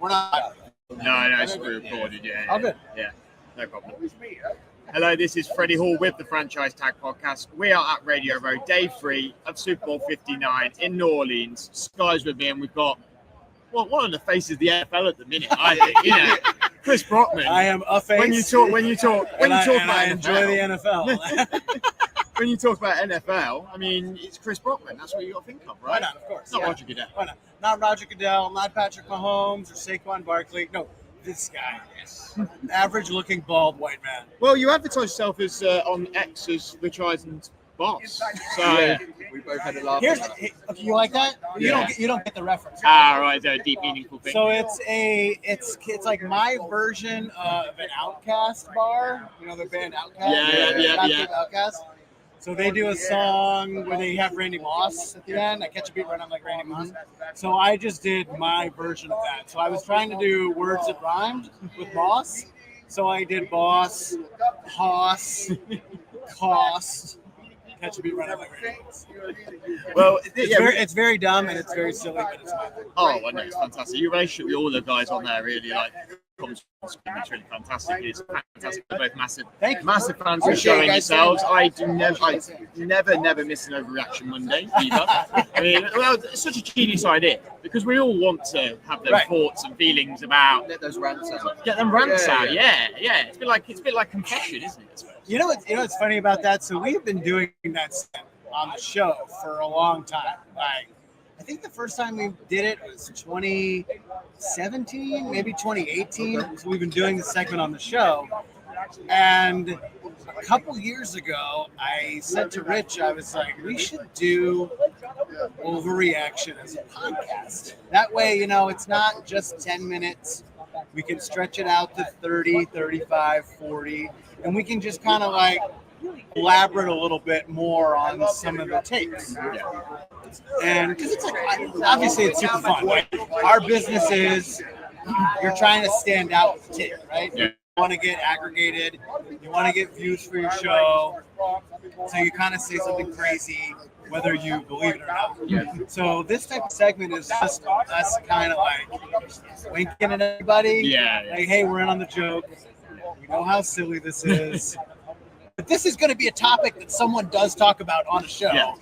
We're not. No, it's pre-recorded, yeah. Oh, good. Yeah, no problem. Hello, this is Freddie Hall with the Franchise Tag Podcast. We are at Radio Row, day 3 of Super Bowl 59 in New Orleans. Sky's with me, and we've got one of the faces of the NFL at the minute, I think. Chris Brockman. I am a face. When you talk about I enjoy the NFL. When you talk about NFL, I mean, it's Chris Brockman. That's what you got to think of, right? Why not? Of course. Not Roger Goodell. Why not? Not Roger Goodell, not Patrick Mahomes or Saquon Barkley. No, this guy. Yes. Average looking bald white man. Well, you advertise yourself as on X as Rich Eisen's boss. So we both had a laugh. Okay, you like that? Yeah. You don't get the reference. Right, a deep meaningful thing. So it's like my version of an Outkast bar. You know the band Outkast? Yeah. Outkast. So they do a song where they have Randy Moss at the end. I catch a beat right on like Randy Moss. So I just did my version of that. So I was trying to do words that rhymed with Moss. So I did boss, hoss, cost. Catch a beat right on like Randy Moss. Well, it's very dumb and it's very silly, but it's my thing. Oh, well, no, it's fantastic. Your relationship with all the guys on there really comes really fantastic. It's fantastic. They're both massive fans of showing yourselves. I never miss an overreaction Monday either. I mean, well, it's such a genius idea because we all want to have those thoughts and feelings about let those rants out. Get them rants out. Yeah. It's a bit like confession, isn't it? I suppose. You know what's funny about that? So we've been doing that on the show for a long time. Like, I think the first time we did it was 2017, maybe 2018. So we've been doing the segment on the show. And a couple years ago, I said to Rich, I was like, we should do Overreaction as a podcast. That way, it's not just 10 minutes. We can stretch it out to 30, 35, 40. And we can just kind of like elaborate a little bit more on some of the takes. And because it's like, obviously it's super fun. Right? Our business is, you're trying to stand out with the take, right? Yeah. You want to get aggregated. You want to get views for your show. So you kind of say something crazy, whether you believe it or not. Yeah. So this type of segment is just us kind of like winking at everybody. Yeah. Like, hey, we're in on the joke. We know how silly this is. But this is going to be a topic that someone does talk about on a show,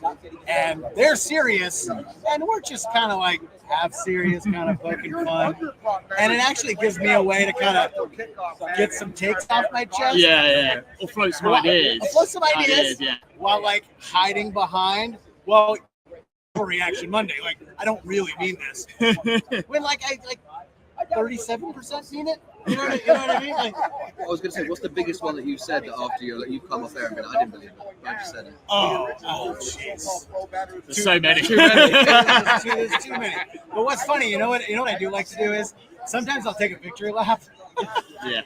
and they're serious, and we're just kind of like half serious, kind of fucking fun, and it actually gives me a way to kind of get some takes off my chest. Yeah. Or float some ideas. While like hiding behind, Reaction Monday. Like, I don't really mean this. When I 37% mean it. You know what I mean? Like, I was going to say, what's the biggest one that you've said that after you've come off there and been like, I didn't believe it, but I just said it? Oh, jeez. There's so many. There's too many. But what's funny, you know what I do like to do is sometimes I'll take a victory lap. Yeah.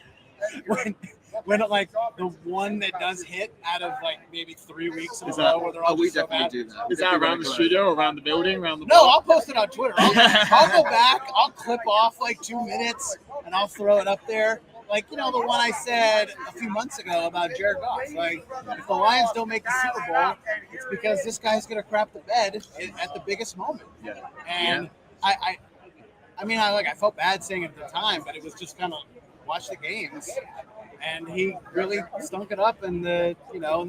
When like the one that does hit out of like maybe 3 weeks in a row where they're all we so definitely bad. do that. Is that around the studio, around the building, around the No, I'll post it on Twitter. I'll go back, I'll clip off like 2 minutes and I'll throw it up there. Like, the one I said a few months ago about Jared Goff. Like, if the Lions don't make the Super Bowl, it's because this guy's going to crap the bed at the biggest moment. Yeah. And I felt bad saying it at the time, but it was just kind of watch the games. And he really stunk it up in the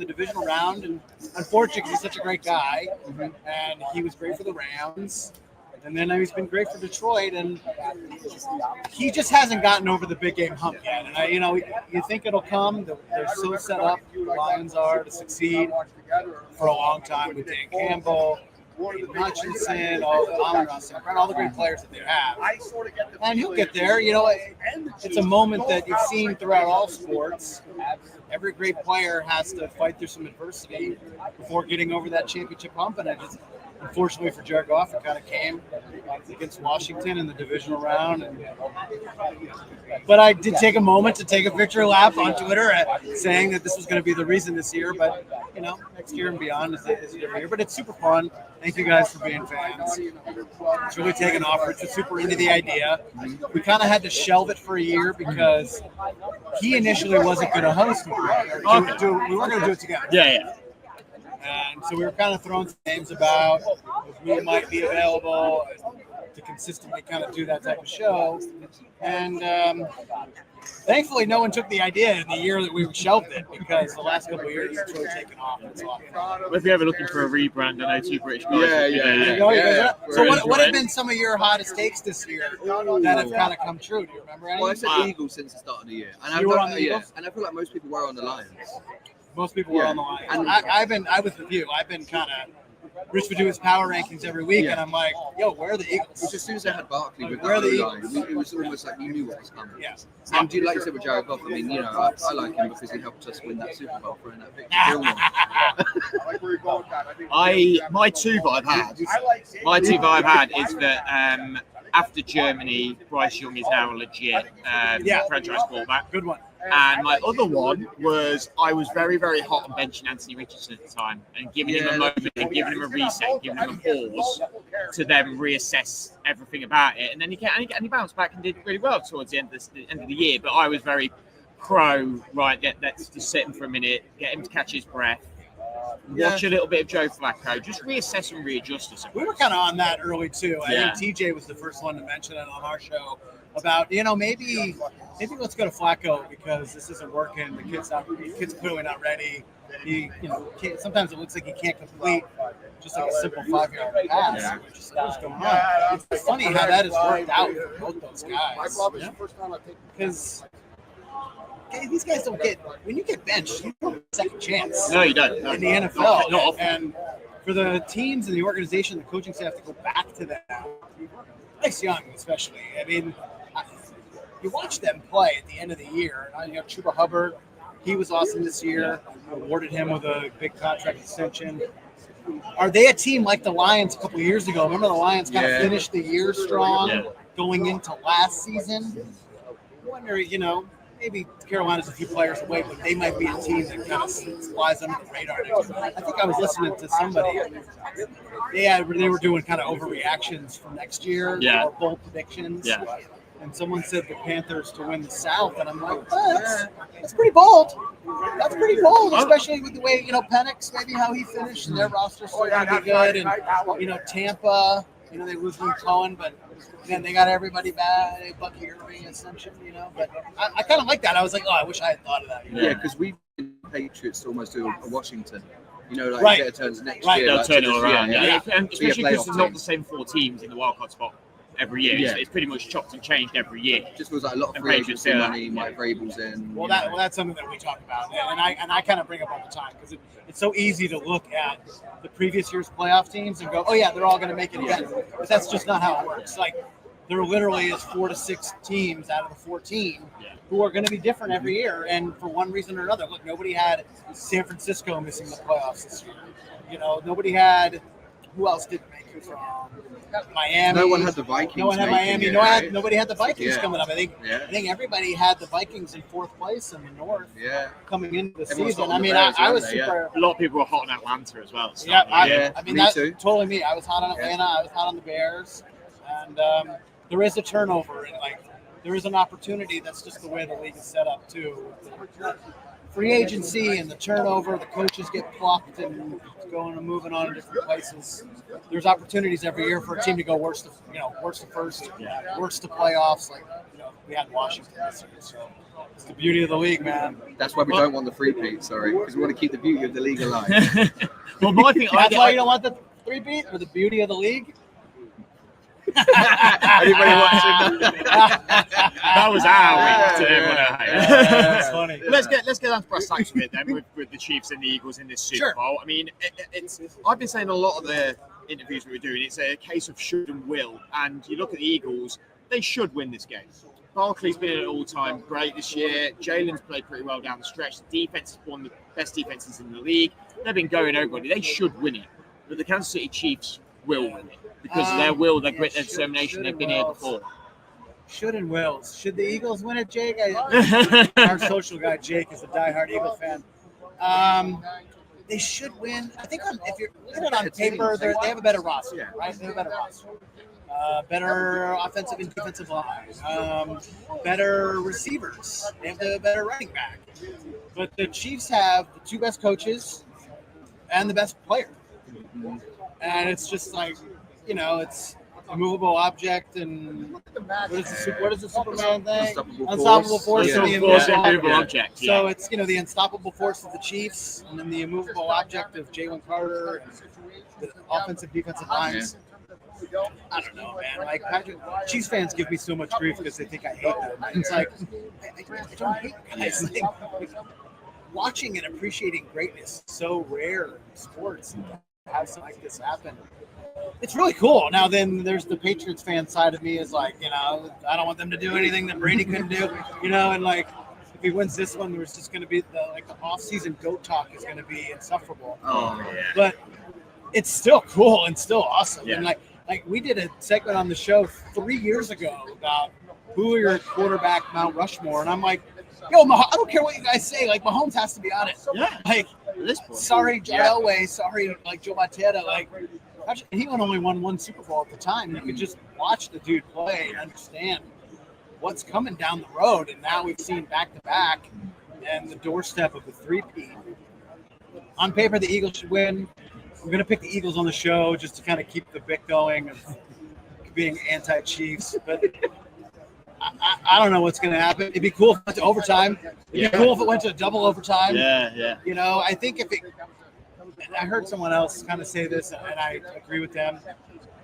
divisional round. And unfortunately, he's such a great guy, and he was great for the Rams. And then he's been great for Detroit, and he just hasn't gotten over the big game hump yet. And you think it'll come. They're so set up, the Lions are, to succeed for a long time with Dan Campbell, Hutchinson, all the great players that they have. And he'll get there. It's a moment that you've seen throughout all sports. Every great player has to fight through some adversity before getting over that championship hump. And unfortunately for Jared Goff, it kind of came against Washington in the divisional round. But I did take a moment to take a victory lap on Twitter saying that this was going to be the reason this year. But, next year and beyond is a different year. But it's super fun. Thank you guys for being fans. It's really taken off. Rich was super into the idea. We kind of had to shelve it for a year because he initially wasn't going to host it. We weren't going to do it together. Yeah. And so we were kind of throwing some names about who might be available. to consistently kind of do that type of show. And thankfully, no one took the idea in the year that we shelved it, because the last couple of years it's really taken off. It's a lot of fun. Well, if you're ever looking for a rebrand, I know two British guys. So what have been some of your hottest takes this year that have kind of come true? Do you remember any? Well, I said Eagles since the start of the year. And You were on the Eagles? And I feel like most people were on the Lions. Most people were on the line. I was with you. I've been kind of. Rich would do his power rankings every week, and I'm like, yo, where are the Eagles? Because as soon as they had Barkley with where are the line, it was almost like you knew what was coming. Yeah. And do you like you said with Jared Goff? I mean, you know, I like him because he helped us win that Super Bowl for that picture. My two that I've had is that after Germany, Bryce Young is now a legit franchise quarterback. Good one. And my other one was I was very, very hot on benching Anthony Richardson at the time and giving him a moment, and giving him a reset, giving him a pause to then reassess everything about it. And then he bounced back and did really well towards the end of the year. But I was very right, let's just sit him for a minute, get him to catch his breath, watch a little bit of Joe Flacco, just reassess and readjust us. We were kind of on that early too. I think TJ was the first one to mention it on our show about, maybe let's go to Flacco because this isn't working. The kid's clearly not ready. He, sometimes it looks like he can't complete just like a simple 5-yard pass. Which is like, what's going on? It's funny how that has worked out for both those guys. Because these guys don't get, when you get benched, you don't get a second chance. No, you don't. In the NFL. And for the teams and the organization, the coaching staff to go back to that, Bryce Young especially. I mean, you watch them play at the end of the year. Chuba Hubbard, he was awesome this year. Awarded him with a big contract extension. Are they a team like the Lions a couple of years ago? Remember the Lions kind of finished the year strong going into last season? I wonder, maybe Carolina's a few players away, but they might be a team that kind of flies under the radar. I think I was listening to somebody. They were doing kind of overreactions for next year, or bold predictions. Yeah. And someone said the Panthers to win the South, and I'm like, that's pretty bold. That's pretty bold, especially with the way, Penix, maybe how he finished, and their roster started to be good. And, Tampa, they lose Luke Cohen, but then they got everybody back, Bucky Irving, Ascension, But I kind of like that. I was like, I wish I had thought of that. Yeah, because we've been Patriots almost do a Washington. Get a turns next year. They'll turn it all around. And especially because there's not the same 4 teams in the wildcard spot every year. It's pretty much chopped and changed every year. Just feels like a lot of free agency money, Mike Vrabel's in. Well, that's something that we talk about, and I kind of bring up all the time because it's so easy to look at the previous year's playoff teams and go, they're all going to make it again. But that's just not how it works. Like, there literally is 4 to 6 teams out of the 14 who are going to be different every year, and for one reason or another. Look, nobody had San Francisco missing the playoffs this year. Nobody had. Who else didn't make it from Miami? No one had the Vikings. No one had Miami. Nobody had the Vikings coming up. I think everybody had the Vikings in 4th place in the North coming into the season. I mean, I was super. A lot of people were hot on Atlanta as well. I mean, that's totally me. I was hot on Atlanta. I was hot on the Bears. And there is a turnover. And, there is an opportunity. That's just the way the league is set up, too. Free agency and the turnover, the coaches get plucked and going and moving on to different places. There's opportunities every year for a team to go worst to first, worst to playoffs. We had Washington this year, so it's the beauty of the league, man. That's why we don't want the three-peat, because we want to keep the beauty of the league alive. Well, my thing, that's why you don't want the three-peat or the beauty of the league. Anybody watching? That was our week to everyone. That's funny. Let's get on to brass tacks a bit then with the Chiefs and the Eagles in this Super Bowl. I mean, I've been saying a lot of the interviews we were doing, it's a case of should and will. And you look at the Eagles, they should win this game. Barkley's been at all-time great this year. Jalen's played pretty well down the stretch. The defense is one of the best defenses in the league. They've been going over it. They should win it. But the Kansas City Chiefs will win it. Because of their will, their grit, their determination, they've been here before. Should and wills. Should the Eagles win it, Jake? Our social guy, Jake, is a diehard Eagle fan. They should win. I think if you're looking at it on paper, they have a better roster, right? They have a better roster. Better offensive and defensive line. Better receivers. They have the better running back. But the Chiefs have the 2 best coaches and the best player. And it's just like, it's immovable object and what is the Superman thing? Unstoppable Unstoppable force Yeah. and the Force immovable and immovable object. object. Yeah. So it's the unstoppable force of the Chiefs, and then the immovable object of Jalen Carter, and the offensive defensive lines. I don't know, man. Like Chiefs fans give me so much grief because they think I hate them. It's like I don't hate guys. Like, watching and appreciating greatness is so rare in sports, and to have something like this happen, it's really cool. Now then, there's the Patriots fan side of me is like, I don't want them to do anything that Brady couldn't do, and like if he wins this one, there's just going to be the off-season goat talk is going to be insufferable. Oh yeah. But it's still cool and still awesome. Yeah. And like we did a segment on the show 3 years ago about who are your quarterback Mount Rushmore, and I'm like, yo, I don't care what you guys say. Like Mahomes has to be on it. Yeah. Like, At this point. sorry, Joe Elway, sorry, like Joe Montana, like he only won one Super Bowl at the time. You could just watch the dude play and understand what's coming down the road. And now we've seen back to back and the doorstep of the three-peat. On paper, the Eagles should win. We're going to pick the Eagles on the show just to kind of keep the bit going of being anti-Chiefs. But I don't know what's going to happen. It'd be cool if it went to overtime. It'd be cool if it went to double overtime. Yeah. I think I heard someone else kind of say this, and I agree with them.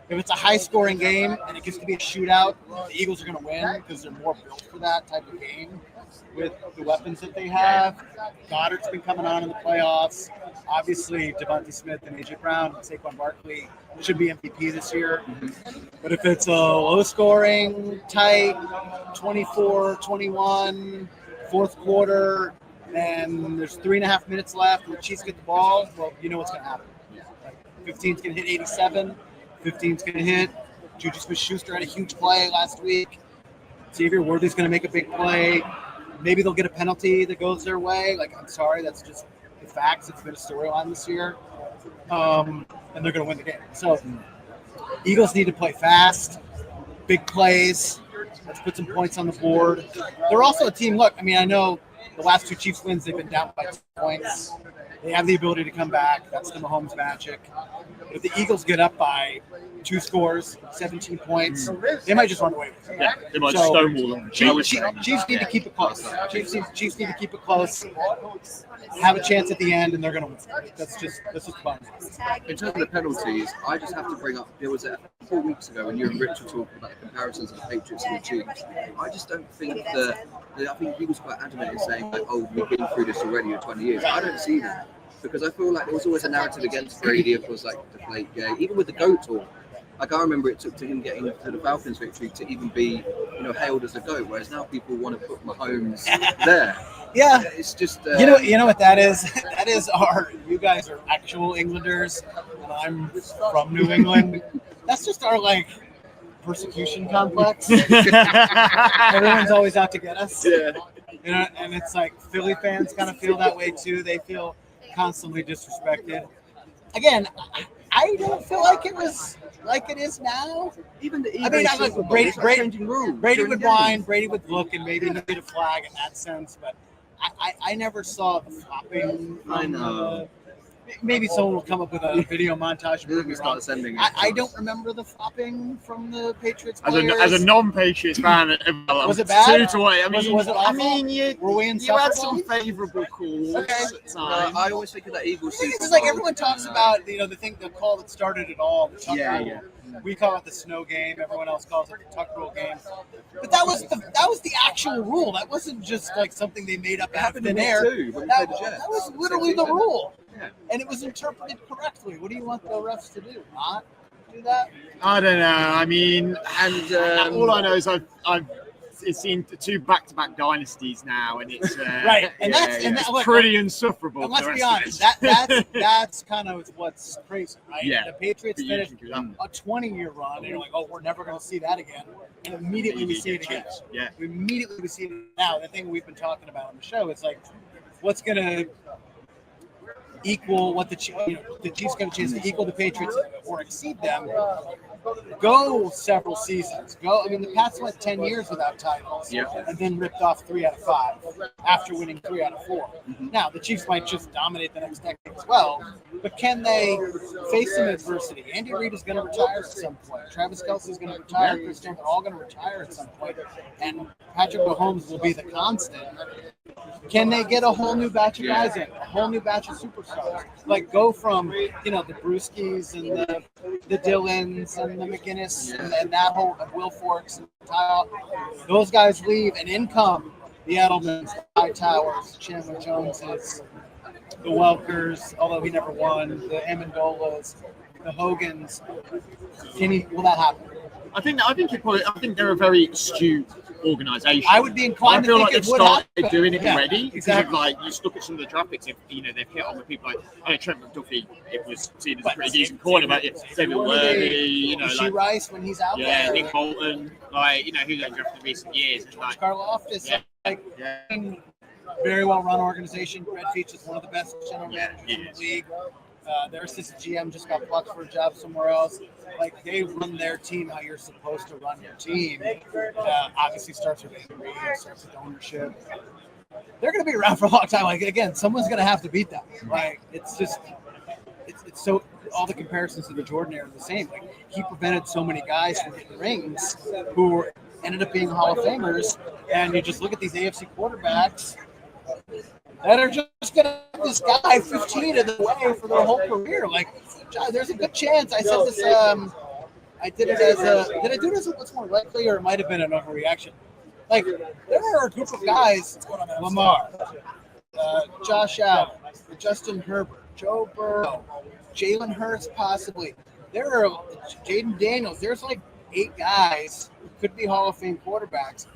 If it's a high-scoring game and it gets to be a shootout, the Eagles are going to win because they're more built for that type of game with the weapons that they have. Goddard's been coming on in the playoffs. Obviously, Devontae Smith and A.J. Brown and Saquon Barkley should be MVP this year. But if it's a low-scoring, tight, 24-21, fourth quarter, and there's 3.5 minutes left and the Chiefs get the ball, well, you know what's going to happen. Like 15's going to hit 87. 15's going to hit. Juju Smith-Schuster had a huge play last week. Xavier Worthy's going to make a big play. Maybe they'll get a penalty that goes their way. Like, I'm sorry, that's just the facts. It's been a storyline this year. And they're going to win the game. So, Eagles need to play fast, big plays. Let's put some points on the board. They're also a team. Look, I mean, I know the last two Chiefs wins, they've been down by 2 points. They have the ability to come back. That's the Mahomes magic. But if the Eagles get up by 2 scores, 17 points, they might just run away with it. Yeah, they might stonewall them. Chiefs need to keep it close. Chiefs need to keep it close. Have a chance at the end, and they're going to win. That's just fun. In terms of the penalties, I just have to bring up, there was 4 weeks ago when you and Rich were talking about the comparisons of the Patriots and the Chiefs. I just don't think I think he was quite adamant in saying, like, oh, we've been through this already in 20 years. I don't see that. Because I feel like there was always a narrative against Brady, of course, like the Deflate game, even with the GOAT talk. Like, I remember it took to him getting to the Falcons victory to even be, hailed as a GOAT, whereas now people want to put Mahomes there. Yeah. It's just... you know what that is? That is you guys are actual Englanders, and I'm from New England. That's just our, persecution complex. Everyone's always out to get us. Yeah. And it's like Philly fans kind of feel that way too. They feel constantly disrespected. Again, I don't feel like it was like it is now. Even the Brady would whine, Brady would look, and maybe he'd get a flag in that sense. But I never saw the flopping. I know. Maybe someone will come up with a video montage. I don't remember the flopping from the Patriots players. As a non-Patriots fan, was it bad? 2-2. I mean, was it awful? Were we you had some favourable calls at times. I always think of that Eagles. It's like everyone talks about the call that started it all. The Tuck rule. Yeah. We call it the snow game. Everyone else calls it the Tuck rule game. But that was the actual rule. That wasn't just like something they made up out of thin air. That was literally the rule. Yeah. And it was interpreted correctly. What do you want the refs to do? Not do that? I don't know. I mean, and all I know is I've seen 2 back-to-back dynasties now, and it's right. And that's pretty insufferable. And let's be honest, that's kind of what's crazy, right? Yeah. The Patriots finished a 20-year run, and you're like, oh, we're never going to see that again. And immediately we see it again. Yeah. We immediately see it now. The thing we've been talking about on the show is like, what's going to equal what the Chiefs got a chance to equal the Patriots or exceed them. go several seasons. I mean, the Pats went 10 years without titles, and then ripped off 3 out of 5 after winning 3 out of 4. Now, the Chiefs might just dominate the next decade as well, but can they face some adversity? Andy Reid is going to retire at some point. Travis Kelce is going to retire. Chris Jones are all going to retire at some point, and Patrick Mahomes will be the constant. Can they get a whole new batch of guys in, a whole new batch of superstars? Like go from, the Brewskis and the Dillons and the McGinnis and that whole Will Forks and Kyle. Those guys leave, and in come the Edelmans, the Hightowers, the Chandler Joneses, the Welkers, although he never won, the Amendolas, the Hogans. Will that happen? I think they're a very astute organization. I would be inclined to think they've started doing it already. Exactly. Like you look at some of the draft picks, they've hit on with people like Trent McDuffie. It was seen as a pretty decent corner, but David Worthy, Rice when he's out there. Nick Bolton, who they've drafted in recent years. And Karlaftis, very well run organization. Brett Veach is one of the best general managers in the league. Their assistant GM just got plucked for a job somewhere else. Like, they run their team how you're supposed to run your team. Obviously starts with Andy, starts with ownership. They're going to be around for a long time. Like, again, someone's going to have to beat them. Like, it's so, all the comparisons to the Jordan era are the same. Like, he prevented so many guys from getting rings who ended up being Hall of Famers. And you just look at these AFC quarterbacks that are just going to have this guy 15 of the way for their whole career. Like, there's a good chance. I said this, I did it as did I do it as what's more likely, or it might have been an overreaction? Like, there are a group of guys, Lamar, Josh Allen, Justin Herbert, Joe Burrow, Jalen Hurts possibly. There are Jaden Daniels. There's like 8 guys who could be Hall of Fame quarterbacks.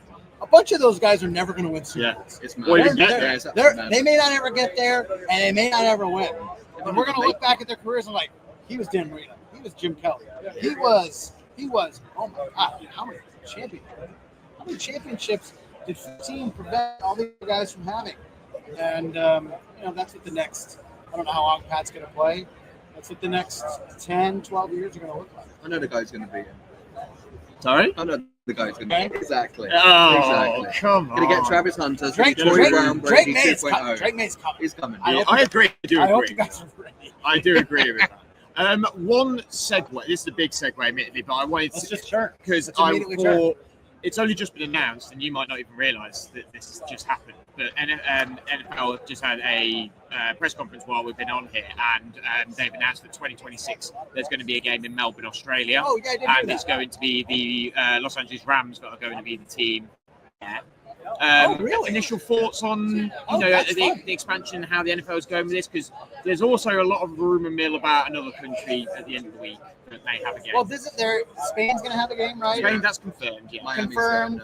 A bunch of those guys are never going to win Super Bowls. They may not ever get there, and they may not ever win. And we're going to look back at their careers and like, he was Dan Marino. He was Jim Kelly. He was, oh my God, how many championships did 15 prevent all these guys from having? And, that's what the next, I don't know how long Pat's going to play. That's what the next 10, 12 years are going to look like. I know the guy's going to be. Sorry? I know the guy's going to be. Exactly. Oh, exactly. Come on. Going to get Travis Hunter. Drake May's coming. He's coming. I agree. I do I hope agree. you guys are ready. I do agree with that. One segue. This is a big segue, admittedly, but I wanted Let's to just turn. because I thought it's only just been announced, and you might not even realise that this has just happened. But NFL just had a press conference while we've been on here, and they've announced that 2026 there's going to be a game in Melbourne, Australia. Oh, yeah, I did hear and that. it's going to be the Los Angeles Rams that are going to be the team. Yeah. Really? Initial thoughts on the expansion and how the NFL is going with this, because there's also a lot of rumour mill about another country at the end of the week that may have a game. Well, Spain's going to have a game, right? Spain, that's confirmed. Yeah. Miami's Confirmed.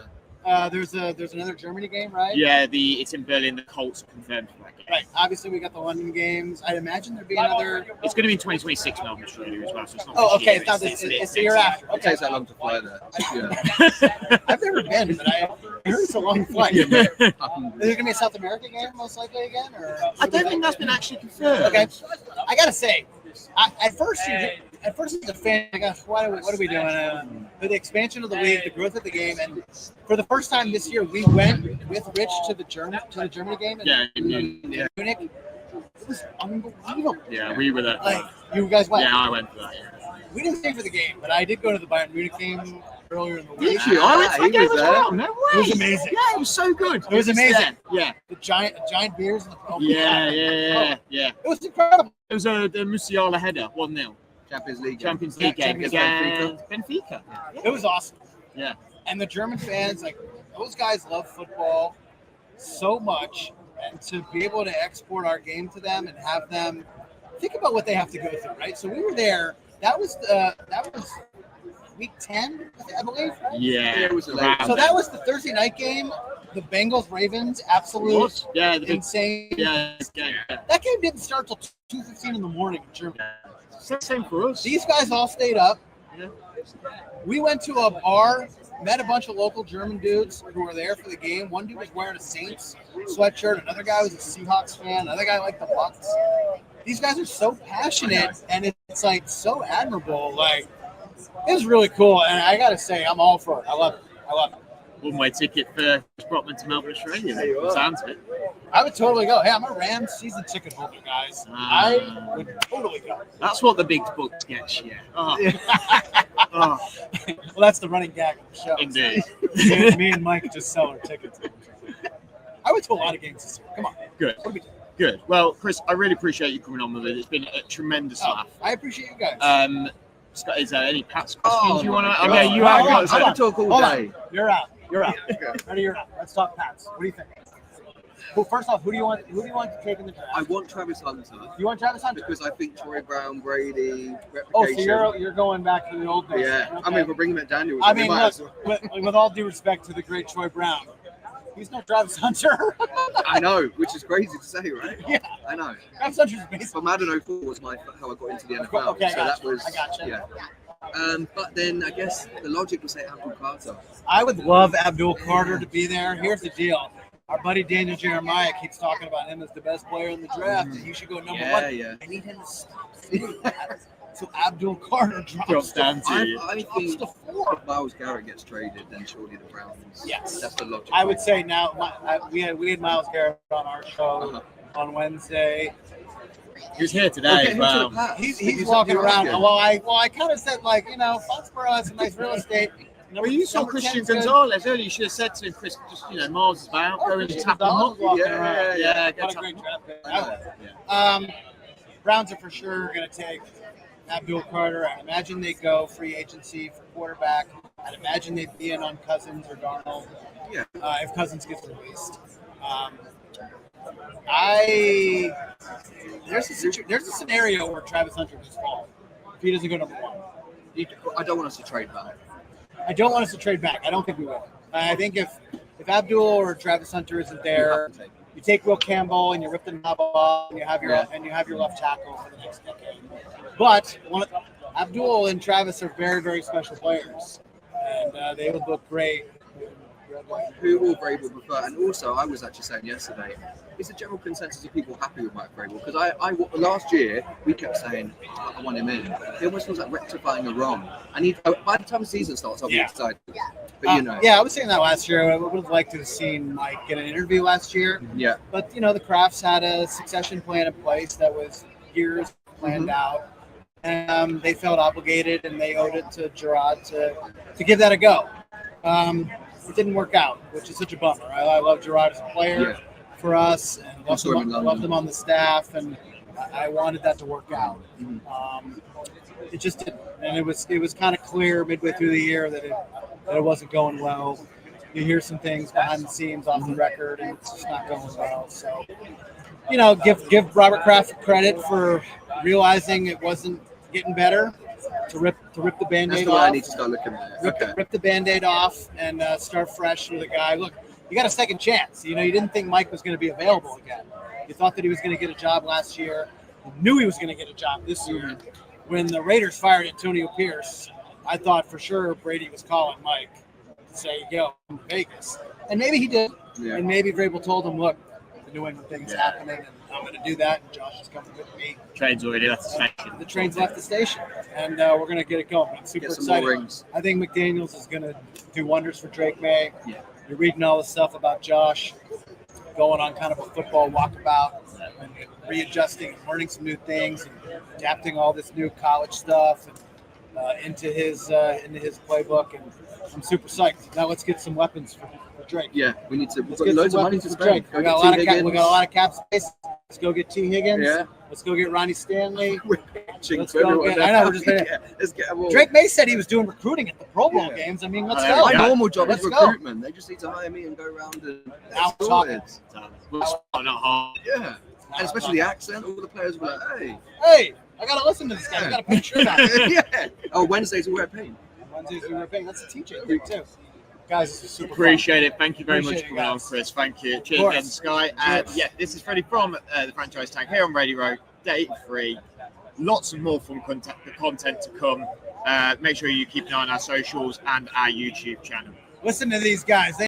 There's another Germany game, right? Yeah, it's in Berlin. The Colts are confirmed for that game. Right. Obviously, we got the London games. I'd imagine there'd be another. It's going to be in 2026 Melbourne, Australia as well. So it's not Oh, this okay. year, It's the year after. It Okay. takes that long to fly there. Yeah. I've never been, but I heard it's a long flight. Is there going to be a South America game most likely again? Or I don't think that's been actually confirmed. Okay. I got to say, at first, as a fan, I guess, what are we doing? For the expansion of the league, the growth of the game, and for the first time this year, we went with Rich to the Germany game in Munich. It was unbelievable. Yeah, we were there. Like, you guys went. Yeah, I went for that. Yeah. We didn't stay for the game, but I did go to the Bayern Munich game earlier in the week. Did you? I went to that game as there. well. No way. It was amazing. Yeah, it was so good. It was amazing. Yeah. The giant beers in the Yeah. It was incredible. It was the Musiala header, 1-0. Champions League game against Benfica. It was awesome. Yeah. And the German fans, like, those guys love football so much, and to be able to export our game to them and have them think about what they have to go through, right? So we were there. That was week 10, I believe. Right? Yeah. It was So that was the Thursday night game. The Bengals Ravens, absolute insane. Yeah. That game didn't start till 2:15 in the morning in Germany. It's the same for us. These guys all stayed up. Yeah. We went to a bar, met a bunch of local German dudes who were there for the game. One dude was wearing a Saints sweatshirt. Another guy was a Seahawks fan. Another guy liked the Bucks. These guys are so passionate, and it's like so admirable. Like, It was really cool, and I gotta say, I'm all for it. I love it. One-way ticket for Chris Brockman to Melbourne, Australia. Sounds it. I would totally go. Hey, I'm a Rams season ticket holder, guys. I would totally go. That's what the big books get you. Oh. Well, that's the running gag of the show. Indeed. Me and Mike just sell our tickets. I went to a lot of games this year. Come on. Good. Good. Well, Chris, I really appreciate you coming on with it. It's been a tremendous laugh. I appreciate you guys. Scott, is there any Pat's questions you want to? Yeah, you are. I can talk all day. You're out. Ready, you're out. Let's talk Pats. What do you think? Well, first off, who do you want to take in the draft? I want Travis Hunter. You want Travis Hunter? Because I think Troy Brown, Brady, reputation. Oh, so you're going back to the old days. Yeah. Okay. I mean, we're bringing McDaniels. I mean, look, with all due respect to the great Troy Brown, he's no Travis Hunter. I know, which is crazy to say, right? Yeah. I know. Travis Hunter's basic. But Madden 04 was how I got into the NFL. Okay, so that was, I gotcha. Yeah. But then I guess the logic would say Abdul Carter. I would love Abdul Carter to be there. Here's the deal. Our buddy Daniel Jeremiah keeps talking about him as the best player in the draft, and he should go number one. Yeah. I need him to stop saying that. So Abdul Carter drops down to you. I think if Myles Garrett gets traded, then surely the Browns. Yes. That's the logic. I would say now we had Myles Garrett on our show on Wednesday. He's here today. Wow. He's walking around. Well, I kind of said, like, Foxborough has some nice real estate. Well, you saw Christian Gonzalez earlier. You should have said to him, Chris, just, Miles is about, go and tap him up. Yeah. What a great draft. Browns are for sure going to take Abdul Carter. I imagine they go free agency for quarterback. I'd imagine they'd be in on Cousins or Darnold. Yeah. If Cousins gets released. There's a scenario where Travis Hunter gets fall if he doesn't go number one. I don't want us to trade back. I don't want us to trade back. I don't think we will. I think if Abdul or Travis Hunter isn't there, you take Will Campbell and you rip the knob off, and you have your left tackle for the next decade. But Abdul and Travis are very, very special players, and they would look great. Who will Vrabel prefer? And also, I was actually saying yesterday, is the general consensus of people happy with Mike Vrabel? Because I last year we kept saying I want him in. It almost feels like rectifying a wrong. By the time the season starts, I'll be excited. But I was saying that last year. I would have liked to have seen Mike get an interview last year. Yeah. But the Crafts had a succession plan in place that was years planned out, and they felt obligated, and they owed it to Gerard to give that a go. It didn't work out, which is such a bummer. I love Gerard as a player for us, and loved him on the staff, and I wanted that to work out. It just didn't, and it was kind of clear midway through the year that it wasn't going well. You hear some things behind the scenes off the record, and it's just not going well. So, give Robert Kraft credit for realizing it wasn't getting better. To rip the Band-Aid off. I need to start looking at. Rip the Band-Aid off and start fresh with a guy. Look, you got a second chance. You didn't think Mike was going to be available again. You thought that he was going to get a job last year. You knew he was going to get a job this year. When the Raiders fired Antonio Pierce, I thought for sure Brady was calling Mike to say, "Yo, I'm to Vegas." And maybe he did. Yeah. And maybe Vrabel told him, "Look, the New England thing is happening, and I'm going to do that, and Josh is coming with me." Train's already left the station. The train's left the station, and we're going to get it going. I'm super excited. I think McDaniels is going to do wonders for Drake May. Yeah. You're reading all this stuff about Josh going on kind of a football walkabout and readjusting and learning some new things and adapting all this new college stuff and into his playbook. And I'm super psyched. Now let's get some weapons for Drake. Yeah, we need to. We've got loads of money to spend. We got a lot of cap space. Let's go get T. Higgins. Yeah. Let's go get Ronnie Stanley. Let's go get, I know. We're just let's get them all. Drake May said he was doing recruiting at the Pro Bowl games. I mean, let's go. My normal job is recruitment. They just need to hire me and go around and talk it. Not hard. Yeah. And especially the accent. All the players were like, hey, I got to listen to this guy. I got to put shirt on. Yeah. Oh, Wednesdays we wear paint. Wednesdays we wear paint. That's a teaching thing, too. Guys, this is super appreciate fun. it. Thank you very much for coming on, Chris. Thank you. Cheers again, Sky. This is Freddie from the Franchise Tag here on Radio Day 3. Lots of more fun content to come. Make sure you keep an eye on our socials and our YouTube channel. Listen to these guys.